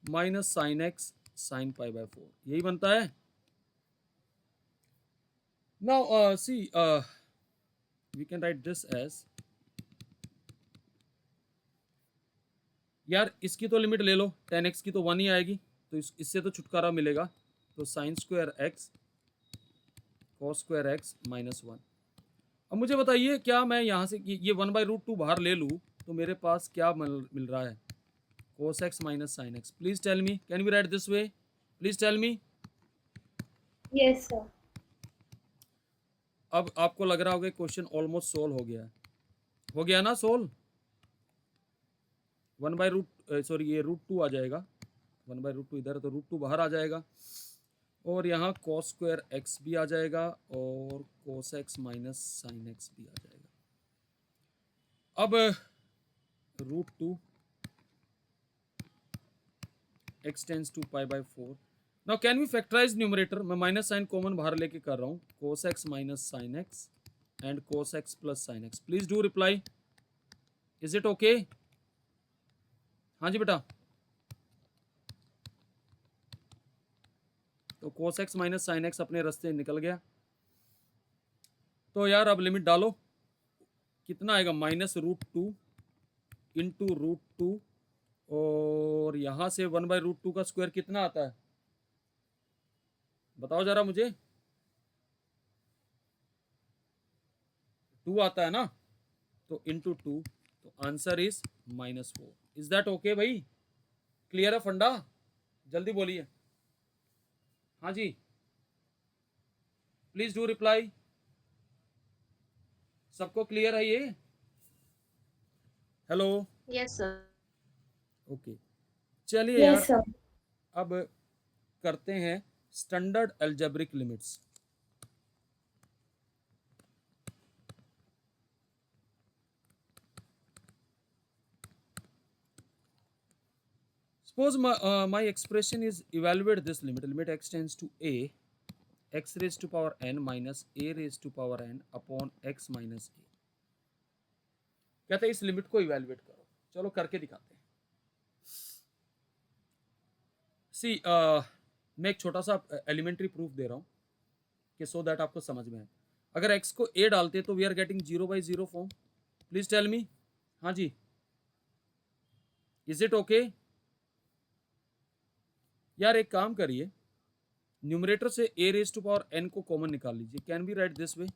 minus sine x sine π/4, यही बनता है। Now see we can write this as, यार इसकी तो लिमिट ले लो, 10x की तो 1 ही आएगी, तो इससे तो छुटकारा मिलेगा। तो sign square x cos square x -1। अब मुझे बताइए, क्या मैं यहाँ से ये 1/√2 बाहर ले लूँ तो मेरे पास क्या मिल रहा है, cos x minus sin x। Please tell me, can we write this way, please tell me. Yes, sir. अब आपको लग रहा होगा क्वेश्चन ऑलमोस्ट सोल्व हो गया है, हो गया ना सोल्व। 1/√, सॉरी ये √2 आ जाएगा, 1/√2 इधर, तो √2 बाहर आ जाएगा, और यहाँ cos स्क्वायर x भी आ जाएगा और cos x minus sine x भी आ जाएगा। अब √2 x tends to π/4। Now can we factorise numerator, मैं माइनस साइन कॉमन बाहर लेके कर रहा हूँ, cos x minus sine x and cos x plus sine x. Please do reply, is it okay? हाँ जी बेटा। तो cos x minus sine x अपने रास्ते निकल गया। तो यार अब लिमिट डालो, कितना आएगा, -√2 इंटू √2, और यहाँ से 1/√2 का स्क्वायर कितना आता है, बताओ जरा मुझे। 2 आता है ना, तो इंटू 2, तो answer is -4। Is that okay भाई? क्लियर है फंडा? जल्दी बोलिए। हाँ जी प्लीज डू रिप्लाई। सबको क्लियर है ये? हेलो। Yes, sir. ओके चलिए यार, Yes, sir. अब करते हैं standard algebraic limits. Suppose my expression is evaluate this limit x tends to a x raised to power n minus a raised to power n upon x minus a। कहते हैं इस लिमिट को इवेल्युएट करो, चलो करके दिखाते हैं। सी मैं एक छोटा सा एलिमेंट्री प्रूफ दे रहा हूँ कि सो दैट आपको समझ में आए। अगर x को a डालते तो we are getting 0/0 form. Please tell me. हाँ जी इज इट ओके? यार एक काम करिए, न्यूमरेटर से a raise to power n को कॉमन निकाल लीजिए। Can be write this way,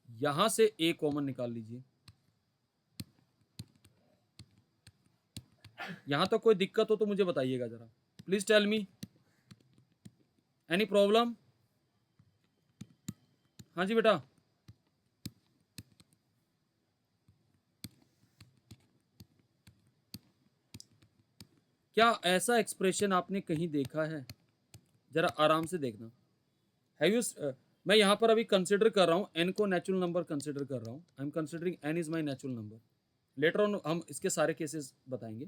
यहां से a कॉमन निकाल लीजिए। यहां तक कोई दिक्कत हो तो मुझे बताइएगा जरा, please tell me, any problem? हाँ जी बेटा। क्या ऐसा एक्सप्रेशन आपने कहीं देखा है? जरा आराम से देखना। हैव यू मैं यहाँ पर अभी कंसिडर कर रहा हूँ n को नेचुरल नंबर कंसिडर कर रहा हूँ। I am considering n is my natural number. Later on हम इसके सारे केसेस बताएंगे।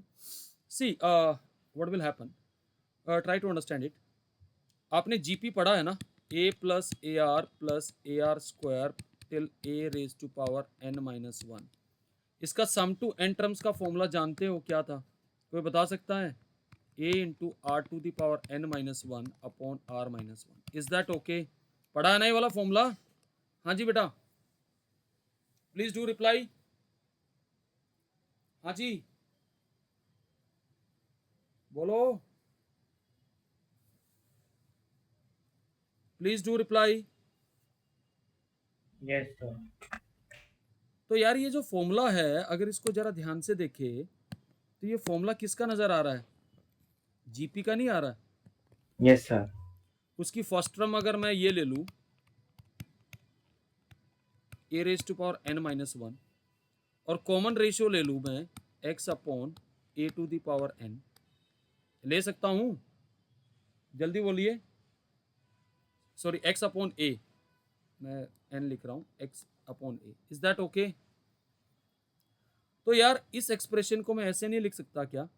See what will happen, try to understand it. आपने जीपी पढ़ा है ना, a plus a r square till a raise to power n-1। इसका सम टू n टर्म्स का फॉर्मूला जानते हो क्या था? कोई बता सकता है? a into r to the power n-1 upon r-1। Is that okay? पढ़ा है ना ये वाला फॉर्मूला? हाँ जी बेटा प्लीज डू रिप्लाई। हाँ जी बोलो, please do reply. Yes sir. तो यार ये जो फॉर्मूला है, अगर इसको जरा ध्यान से देखे तो ये फॉर्मूला किसका नजर आ रहा है? जीपी का नहीं आ रहा है? Yes sir. उसकी फर्स्ट टर्म अगर मैं ये ले लूं, a raise to power n-1, और कॉमन रेशियो ले लूँ मैं x upon a to the power n, ले सकता हूँ? जल्दी बोलिए। सॉरी, x अपॉन a, मैं n लिख रहा हूँ, x upon a, is that okay? तो यार इस एक्सप्रेशन को मैं ऐसे नहीं लिख सकता क्या?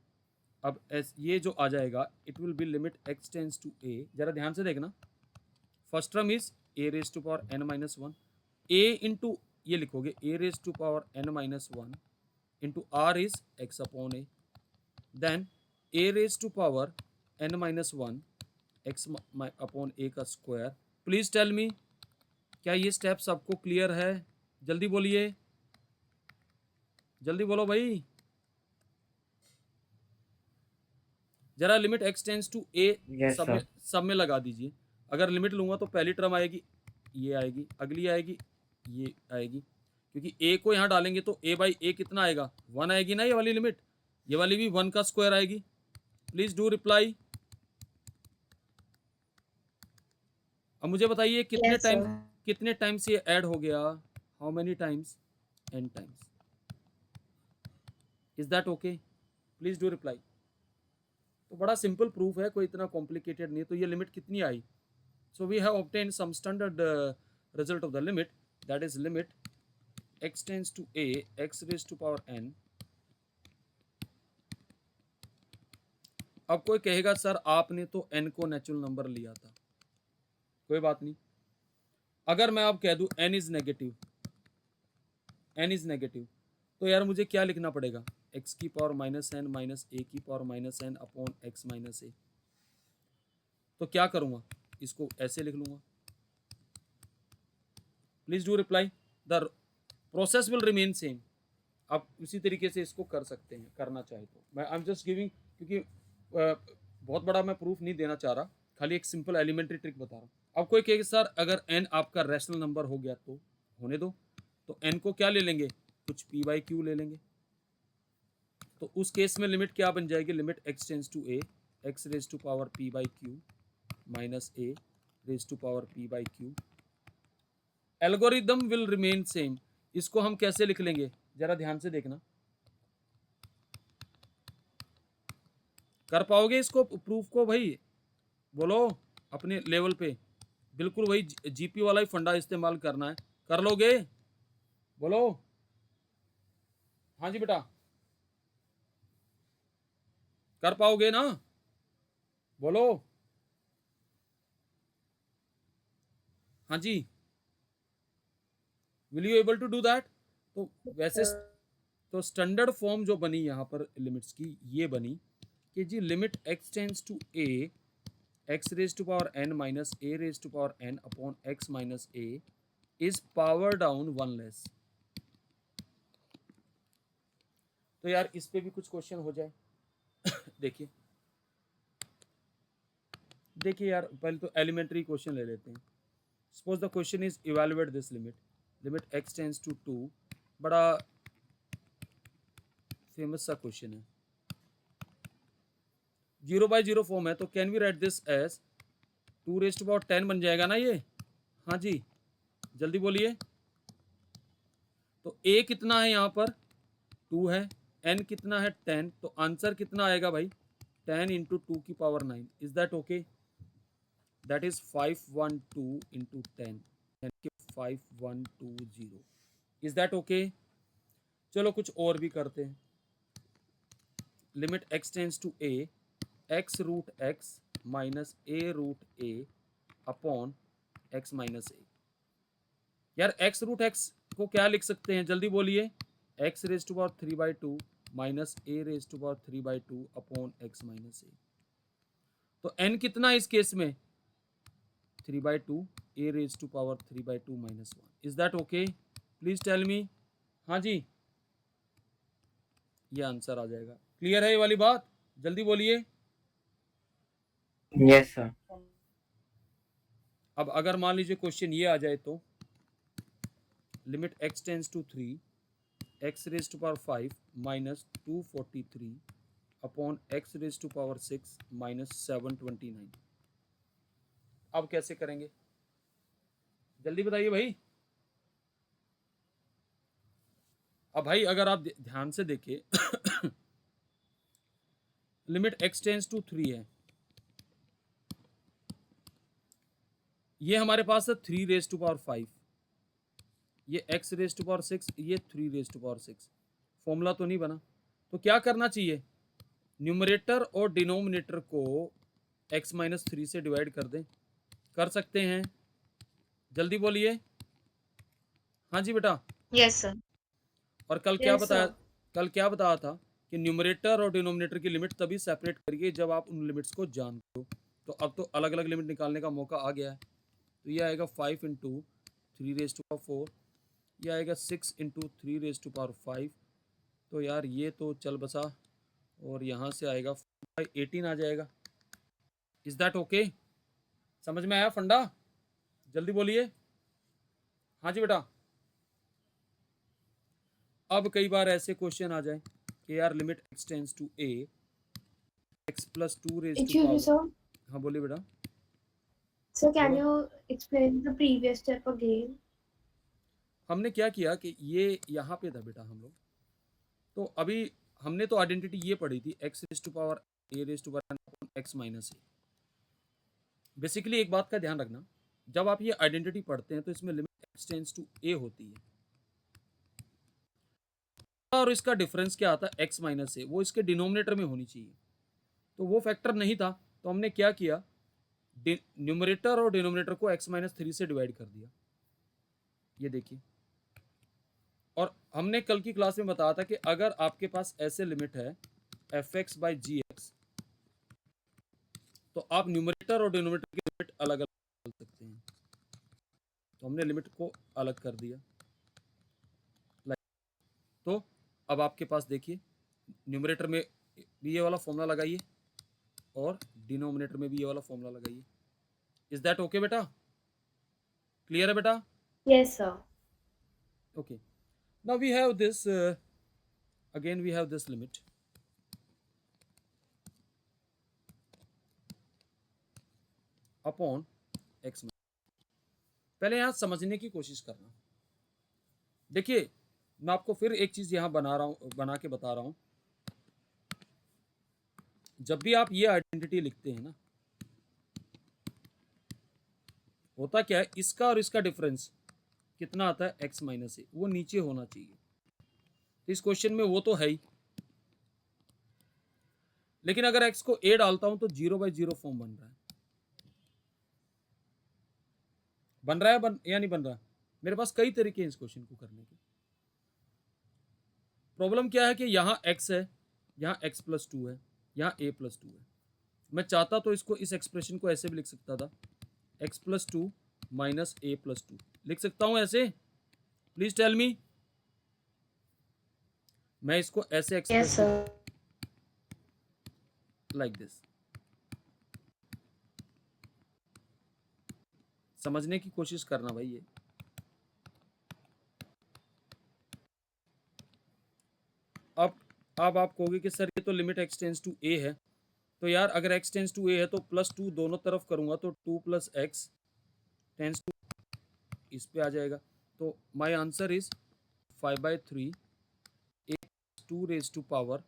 अब ये जो आ जाएगा, it will be limit x tends to a, जरा ध्यान से देखना। First term is a raise to power n minus one, a into ये लिखोगे a raise to power n minus one into r is x upon a, then a raise to power n minus one x upon a का स्क्वायर। प्लीज टेल मी, क्या ये स्टेप्स आपको क्लियर है? जल्दी बोलिए, जल्दी बोलो भाई। जरा limit x tends to a yes sir. सब में लगा दीजिए। अगर लिमिट लूंगा तो पहली टर्म आएगी, ये आएगी, अगली आएगी, ये आएगी, क्योंकि a को यहाँ डालेंगे तो a बाई a कितना आएगा? 1 आएगी ना ये वाली लिमिट, ये वाली भी 1 का स्क्वायर आएगी। Please do reply. अब मुझे बताइए Yes, sir. कितने टाइम्स ये ऐड हो गया? How many times? n times. Is that okay? Please do reply. तो बड़ा सिंपल प्रूफ है, कोई इतना कॉम्प्लिकेटेड नहीं है। तो ये लिमिट कितनी आई? So we have obtain some standard result of the limit, that is limit x tends to a x raise to power n। अब कोई कहेगा सर आपने तो n को नेचुरल नंबर लिया था, कोई बात नहीं। अगर मैं अब कह दूं n is negative, n is negative, तो यार मुझे क्या लिखना पड़ेगा? x की power minus n minus a की power minus n upon x minus a. तो क्या करूंगा? इसको ऐसे लिख लूंगा। Please do reply. The process will remain same. आप उसी तरीके से इसको कर सकते हैं, करना चाहे तो। मैं आई एम जस्ट गिविंग, क्योंकि बहुत बड़ा मैं प्रूफ नहीं देना चाह रहा, खाली एक सिंपल एलिमेंट्री ट्रिक बता रहा हूँ। अब कोई कहेगा सर अगर n आपका रैशनल नंबर हो गया तो होने दो, तो n को क्या ले लेंगे? कुछ p बाई क्यू ले लेंगे। तो उस केस में लिमिट क्या बन जाएगी? Limit x tends to a x raise to power p by q minus a raise to power p by q. Algorithm will remain same. इसको हम कैसे लिख लेंगे? जरा ध्यान से देखना, कर पाओगे इसको प्रूफ को भाई? बोलो अपने लेवल पे, बिल्कुल वही जीपी वाला ही फंडा इस्तेमाल करना है। कर लोगे? बोलो। हाँ जी बेटा, कर पाओगे ना? बोलो। हाँ जी, will you able to do that? तो वैसे तो स्टैंडर्ड फॉर्म जो बनी यहाँ पर लिमिट्स की, ये बनी कि जी limit x tends to a x raise to power n minus a raise to power n upon x minus a is power down one less. तो यार इस पे भी कुछ क्वेश्चन हो जाए। देखिए देखिए यार, पहले तो एलिमेंट्री क्वेश्चन ले लेते हैं। Suppose the question is evaluate this limit, limit x tends to 2, बड़ा फेमस सा क्वेश्चन है, 0 बाई 0 फॉर्म है। तो can we write this as 2 raise to power 10 बन जाएगा ना ये? हाँ जी, जल्दी बोलिए। तो a कितना है यहाँ पर? 2 है। n कितना है? 10। तो आंसर कितना आएगा भाई? 10 इंटू 2 की power 9। Is that okay? That is 512 into 10, 5120। Is that okay? चलो कुछ और भी करते हैं। Limit x tends to a x root x minus a root a upon x minus a। यार x रूट x को क्या लिख सकते हैं? जल्दी बोलिए। x raise to power 3 by 2 minus a raise to power 3 by 2 upon x minus a। तो n कितना है इस केस में? 3 by 2 a raise to power 3 by 2 minus 1। Is that okay? Please tell me. हाँ जी, ये आंसर आ जाएगा। क्लियर है ये वाली बात? जल्दी बोलिए। Yes sir. अब अगर मान लीजिए क्वेश्चन ये आ जाए तो limit x tends to 3 x raise to power 5 minus 243 upon x raise to power 6 minus 729। अब कैसे करेंगे? जल्दी बताइए भाई। अब भाई अगर आप ध्यान से देखें लिमिट x टेंस टू 3 है, ये हमारे पास है 3 रेज टू पावर 5, ये x रेज टू पावर 6, ये 3 रेज टू पावर 6। फॉर्मूला तो नहीं बना, तो क्या करना चाहिए, न्यूमरेटर और डिनोमिनेटर को x माइनस 3 से डिवाइड कर दें। कर सकते हैं, जल्दी बोलिए। हाँ जी बेटा। Yes, sir. और कल क्या Yes, बताया, sir. कल क्या बताया था कि न्यूमरेटर और डिनोमिनेटर की लिमिट तभी सेपरेट करिए जब आप उन लिमिट्स को जानते हो। तो अब तो अलग अलग लिमिट निकालने का मौका आ गया है। तो ये आएगा 5 इंटू 3 रेज टू पावर 4, ये आएगा 6 इंटू 3 रेज टू पावर 5। तो यार ये तो चल बसा, और यहाँ से आएगा 18 आ जाएगा। Is that okay? समझ में आया फंडा? जल्दी बोलिए। हाँ जी बेटा। अब कई बार ऐसे क्वेश्चन आ जाए कि यार limit x tends to a x plus 2 raise to Excuse me, power. sir. हाँ बोलिए बेटा। So can बोलो। you explain the previous step again? हमने क्या किया कि ये यहाँ पे था बेटा हम लोग, तो अभी हमने तो आइडेंटिटी ये पढ़ी थी x raise to power a raise to power x minus a। Basically एक बात का ध्यान रखना, जब आप ये आइडेंटिटी पढ़ते हैं तो इसमें limit x tends to a होती है, और इसका डिफरेंस क्या आता है x माइनस a, वो इसके डिनोमिनेटर में होनी चाहिए। तो वो फैक्टर नहीं था, तो हमने क्या किया, न्यूमरेटर और डिनोमिनेटर को x माइनस 3 से डिवाइड कर दिया। ये देखिए, और हमने कल की क्लास में बताया था कि अगर आपके पास ऐसे लिमिट है fx बाई जी एक्स, तो आप न्यूमरेटर और डिनोमिनेटर की लिमिट अलग अलग कर सकते हैं। तो हमने लिमिट को अलग कर दिया। तो अब आपके पास देखिए, न्यूमरेटर में भी ये वाला फॉर्मूला लगाइए और डिनोमिनेटर में भी ये वाला फॉर्मूला लगाइए। इज दैट ओके बेटा? क्लियर है बेटा? Yes, sir. Okay. Now we have this, again we have this limit upon x में। पहले यहाँ समझने की कोशिश करना। देखिए मैं आपको फिर एक चीज यहाँ बना के बता रहा हूँ। जब भी आप ये आइडेंटिटी लिखते हैं ना, होता क्या है, इसका और इसका डिफरेंस कितना आता है x माइनस ए, वो नीचे होना चाहिए। तो इस क्वेश्चन में वो तो है ही, लेकिन अगर x को a डालता हूं तो 0/0 फॉर्म बन रहा है। या नहीं बन रहा? मेरे पास कई तरीके हैं इस क्वेश्चन को करने के। प्रॉब्लम क्या है कि यहाँ x है, यहाँ x प्लस 2 है, यहाँ a प्लस 2 है। मैं चाहता तो इसको, इस एक्सप्रेशन को ऐसे भी लिख सकता था, x plus 2 minus a plus 2 लिख सकता हूं ऐसे। Please tell me. मैं इसको ऐसे Yes, express sir. Like this. समझने की कोशिश करना भाई। ये अब आप कहोगे कि सर ये तो limit x tends to a है, तो यार अगर x टेंस टू a है तो प्लस 2 दोनों तरफ करूंगा तो 2 प्लस एक्स टेंस टू इस पे आ जाएगा। तो my answer is 5/3 a 2 raise to power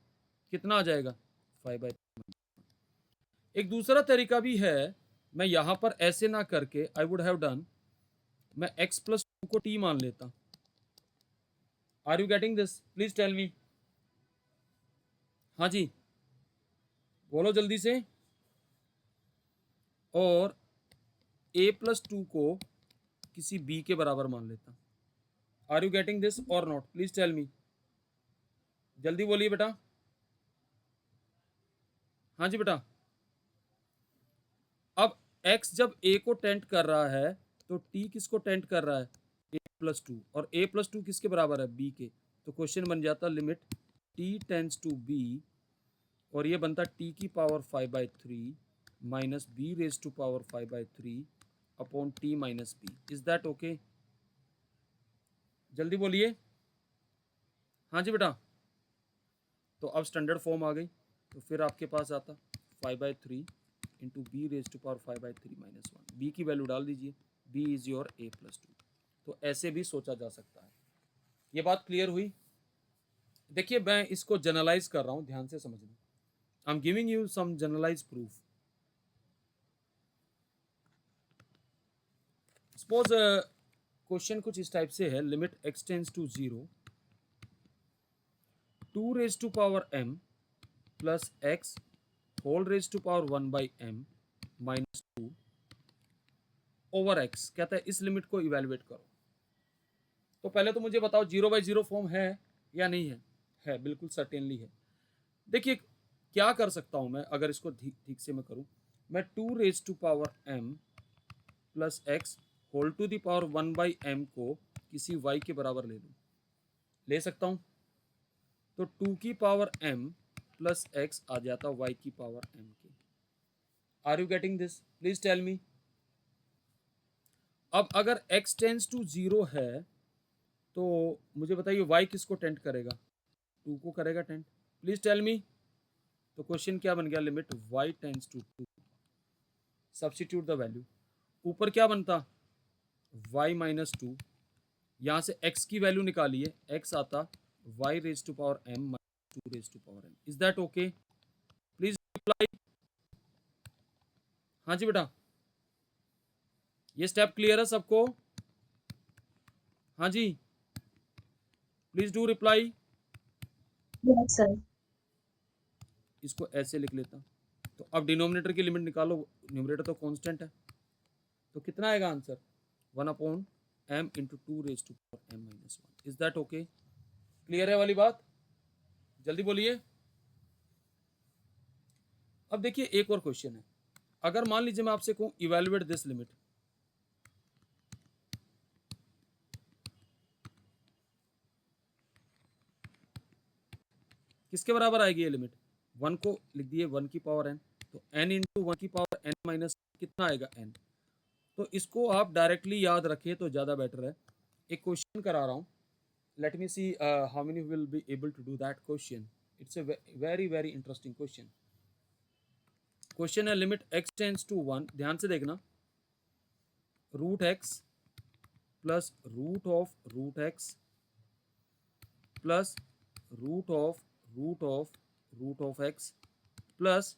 कितना आ जाएगा, 5/3। एक दूसरा तरीका भी है, मैं यहां पर ऐसे ना करके आई वुड हैव डन, मैं x प्लस 2 को t मान लेता। Are you getting this? Please tell me. हाँ जी बोलो जल्दी से। और a प्लस 2 को किसी b के बराबर मान लेता। आर यू गेटिंग दिस और नॉट? प्लीज टेल मी, जल्दी बोलिए बेटा। हाँ जी बेटा। अब x जब a को टेंट कर रहा है तो t किसको टेंट कर रहा है, a प्लस 2, और a प्लस 2 किसके बराबर है, b के। तो क्वेश्चन बन जाता limit t tends to b, और ये बनता t की power 5/3 minus b raise to power 5/3 upon t minus b। Is that okay? जल्दी बोलिए। हाँ जी बेटा। तो अब स्टैंडर्ड फॉर्म आ गई, तो फिर आपके पास आता 5/3 into b raise to power 5/3 minus 1। B की वैल्यू डाल दीजिए, b is your a plus 2। तो ऐसे भी सोचा जा सकता है। ये बात क्लियर हुई? देखिए मैं इसको जनरलाइज कर रहा हूं, ध्यान से समझना। I am giving you some generalize proof. Suppose question कुछ इस टाइप से है, limit x tends to 0 2 raise to power m plus x whole raise to power 1 by m minus 2 over x। कहता है इस लिमिट को इवेलुएट करो। तो पहले तो मुझे बताओ 0/0 फॉर्म है या नहीं है? है, बिल्कुल सर्टेनली है। देखिए क्या कर सकता हूं मैं, अगर इसको ठीक से मैं करूं, मैं 2 raise to power m plus x whole to the power 1 by m को किसी y के बराबर ले सकता हूं। तो 2 की पावर m प्लस x आ जाता y की पावर m के। Are you getting this? Please tell me. अब अगर x टेंस टू 0 है तो मुझे बताइए y किसको टेंट करेगा? 2 को करेगा टेंट। प्लीज टेल मी। तो क्वेश्चन क्या बन गया? Limit y tends to 2, substitute the value. ऊपर क्या बनता? y माइनस 2, यहाँ से x की वैल्यू निकालिए, x आता y raise to power m minus 2 raise to power m। Is that okay? Please reply. हाँ जी बेटा, ये स्टेप क्लियर है सबको? हाँ जी, please do reply. Yes, sir. इसको ऐसे लिख लेता। तो अब डिनोमिनेटर की लिमिट निकालो, न्यूमरेटर तो कांस्टेंट है, तो कितना आएगा answer? 1/m into 2 raise to power m minus 1। Is that okay? Clear है वाली बात? जल्दी बोलिए। अब देखिए एक और क्वेश्चन है। अगर मान लीजिए मैं आपसे कहूं इवेलुएट दिस लिमिट, किसके बराबर आएगी ये लिमिट? 1 को लिख दिए 1 की पावर n, तो n इंटू 1 की पावर n माइनस कितना आएगा? n। तो इसको आप डायरेक्टली याद रखें तो ज़्यादा बेटर है। एक क्वेश्चन करा रहा हूँ, let me see how many will be able to do that question. It's a very very interesting question. Question है लिमिट x टेंस टू 1, ध्यान से देखना, root x plus root x plus root of x plus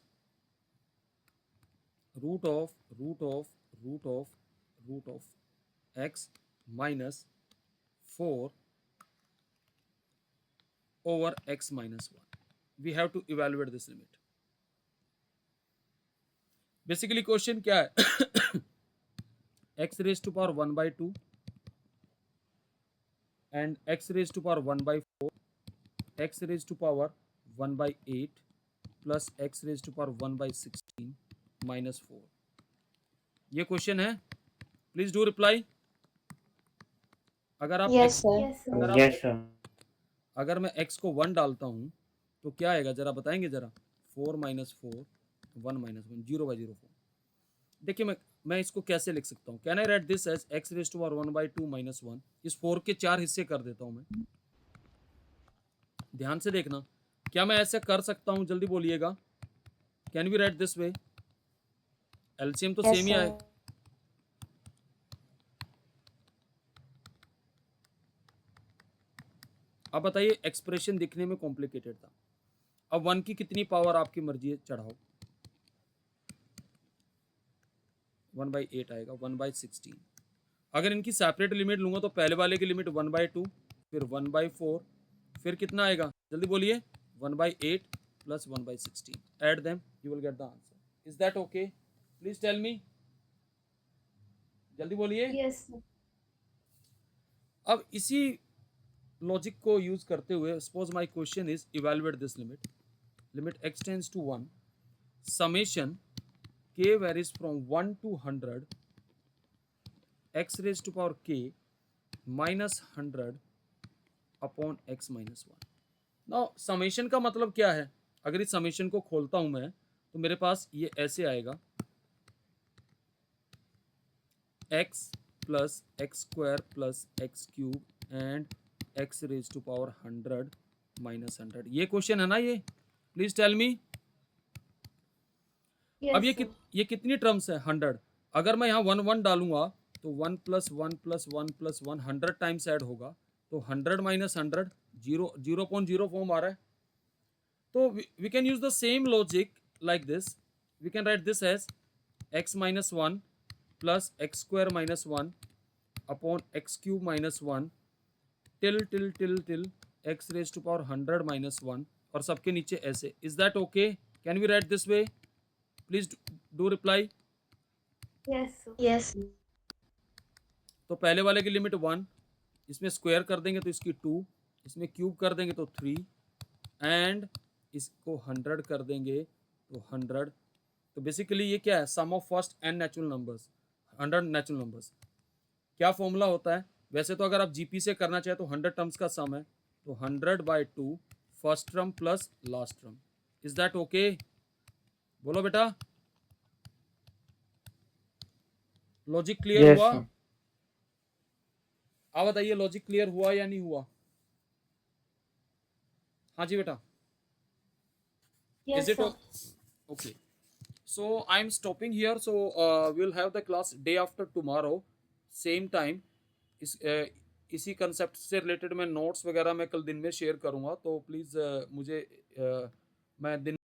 root of x minus 4 over x minus 1. We have to evaluate this limit. Basically question क्या है? x raised to power 1 by 2 and x raised to power 1 by 4, x raised to power 1 by 8 plus x raised to power 1 by 16 minus 4. ये क्वेश्चन है, प्लीज डू रिप्लाई। अगर आप Yes, x, sir. Yes, sir. अगर Yes, sir. अगर मैं x को 1 डालता हूं तो क्या आएगा जरा बताएंगे जरा? 4 माइनस 4 1 माइनस 1, 0/0 फॉर्म। देखिए मैं इसको कैसे लिख सकता हूँ? Can I write this as x raise to power 1 by 2 minus 1। इस 4 के 4 हिस्से कर देता हूँ मैं। ध्यान से देखना, क्या मैं ऐसे कर सकता हूँ? जल्दी बोलिएगा। Can we write this way? LCM तो Yes, सेम ही आए। sir. अब बताइए, एक्सप्रेशन दिखने में कॉम्प्लिकेटेड था। अब 1 की कितनी पावर आपकी मर्जी है चढ़ाओ। 1/8 आएगा, 1/16। अगर इनकी सेपरेट लिमिट लूंगा तो पहले वाले की लिमिट 1/2, फिर 1/4, फिर कितना आएगा? जल्दी बोलिए। 1/8 plus 1/16। Add them, you will get the answer. Is that okay? Please tell me, जल्दी बोलिए। Yes, sir. अब इसी लॉजिक को यूज करते हुए suppose my question is evaluate this limit x tends to 1 summation k varies from 1 to 100 x raised to power k minus 100 upon x minus 1। Now summation का मतलब क्या है? अगर इस समेशन को खोलता हूं मैं तो मेरे पास ये ऐसे आएगा, x plus x square plus x cube and x raise to power 100 minus 100। ये क्वेश्चन है ना ये? Please tell me. Yes, अब sir. ये कितनी टर्म्स है? 100। अगर मैं यहाँ 1 1 डालूंगा तो 1 plus 1 plus 1 plus 1 100 times add होगा, तो 100 माइनस 100 0.0 फॉर्म आ रहा है. तो we can use the same logic like this. We can write this as x minus 1 plus x square minus 1 upon x cube minus 1 till x raised to power 100 minus 1 और सबके नीचे ऐसे. Is that okay? Can we write this way? Please do reply. Yes, sir. Yes. तो पहले वाले की लिमिट 1, इसमें स्क्वायर कर देंगे तो इसकी 2, इसमें क्यूब कर देंगे तो 3 एंड इसको 100 कर देंगे तो 100. तो बेसिकली ये क्या है? Sum of first n natural numbers, 100 natural numbers. क्या फॉर्मूला होता है? वैसे तो अगर आप जीपी से करना चाहे तो 100 टर्म्स का सम है, तो 100/2 first term plus last term. Is that okay? बोलो बेटा. लॉजिक क्लियर Yes, हुआ? sir. आप बताइए लॉजिक क्लियर हुआ या नहीं हुआ? हाँ जी बेटा. Yes, Is it sir. okay? So I'm stopping here. So we'll have the class day after tomorrow, same time. इसी कंसेप्ट से रिलेटेड मैं नोट्स वगैरह मैं कल दिन में शेयर करूंगा. तो प्लीज़ मुझे मैं दिन